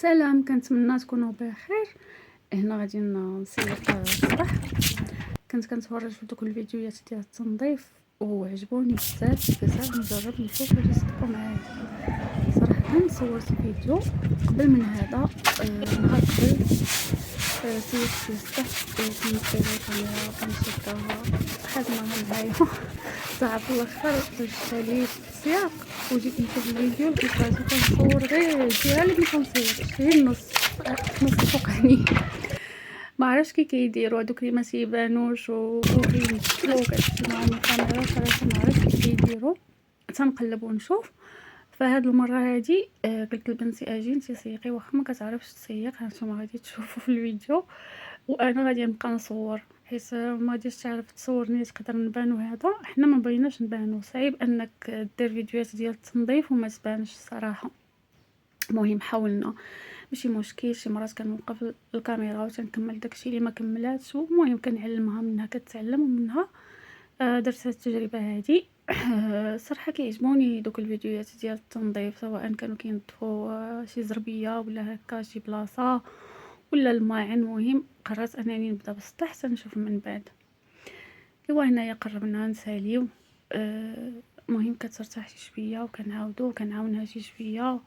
سلام، كنتمنى تكونوا بخير. هنا غادي نسيق الصباح. كنت كنتفرج في دوك الفيديوهات ديال التنظيف وعجبوني بزاف نجرب نشوف واش يصدقوا معايا. صراحه صورت فيديو قبل من هذا، نهار قبل. سيقت فيه الصباح وكنت الكاميرا كنشدها خادمه معايا. صعب الاخر اشتريت السياق وجيت نشوف الفيديو لقيت راسي كنصور غير الجهه اللي مكنصورش، غير النص الفوقاني. ما عرفتش كيديروا هذوك اللي ما تيبانوش وكيمثلوا كتمشي معاهم الكاميرا. صراحه ما عرفتش كيديروا، تنقلب ونشوف. فهاد المره هادي قلت لبنتي اجي انت سيقي، واخا ما كتعرفش تسيق هانتوما غادي تشوفوا في الفيديو وانا غادي نبقى نصور، حيت ما غاديش تعرف تصورني تقدر نبانو. هذا حنا ما بغيناش نبانو، صعيب انك دير فيديوهات ديال التنظيف وما تبانش الصراحه. المهم حاولنا، ماشي مشكل. شي مرات كنوقف الكاميرا وتنكمل داكشي اللي ما كملاتش، المهم كنعلمها منها، كتعلم ومنها درت هاد التجربه هادي. صراحه كيعجبوني دوك الفيديوهات ديال التنظيف، سواء كانوا كينظفوا شي زربيه ولا هكا شي بلاصه ولا الماعن. المهم قررت انني نبدا بالسطح حتى نشوف من بعد. ايوا هنايا قربنا نساليو. المهم كترتاح شي شويه وكنعاودو وكنعاونها شي شويه.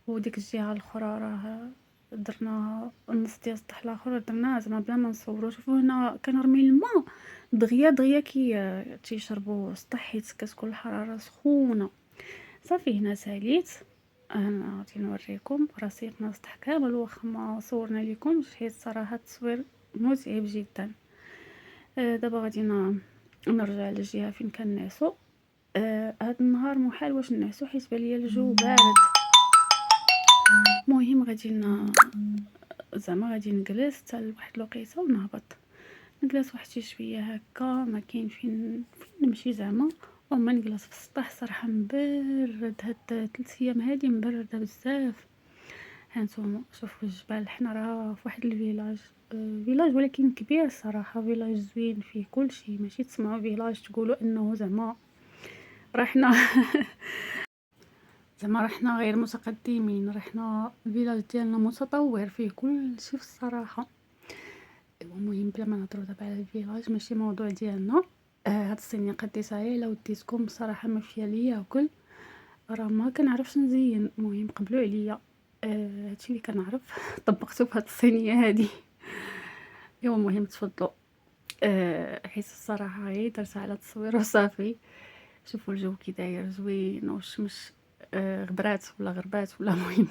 وديك الجهه الاخرى راه درنا النص ديال السطح الاخر درناه زعما بلا ما نصورو. شوفوا هنا كنرمي الماء دغيا دغيا كي تيشربوا السطح، حيت كتكون الحراره سخونه. صافي هنا ساليت. انا غادي نوريكم رصيدنا السطح كامل، واخا ما صورنا لكمش حيت صراحه التصوير متعب جدا. دابا غادي نرجع للجهه فين كنعسو. هاد النهار محال واش نعسو حيت بان ليا الجو بارد. المهم غادي زعما غادي نجلس حتى لواحد الوقيته ونهبط. نجلس واحد شي شويه هكا، ما كاين فين نمشي زعما، وما نجلس في السطح. صراحه مبرد هاد 3 ايام هادي، مبرده بزاف. هانتوما شوفوا الجبال. حنا راه في واحد الفيلاج، فيلاج ولكن كبير الصراحه، فيلاج زوين فيه كلشي. ماشي تسمعوا فيلاج تقولوا انه زعما رحنا زعما رحنا غير متقدمين، رحنا الفيلاج ديالنا متطور فيه كلشي في الصراحه. المهم بلا ما نهضروا دابا على الفيلاج، ماشي موضوع ديالنا. هاد الصينيه قديتها على وديتكم بصراحه ما فيها ليا وكل، راه ما كنعرفش نزين. المهم قبلوا عليا. هادشي اللي كنعرف طبقته في هاد الصينيه هادي. ايوا المهم تفضلوا. حيت الصراحه غير درتها على التصوير وصافي. شوفوا الجو كي داير زوين والشمس غبرات ولا غربات ولا المهم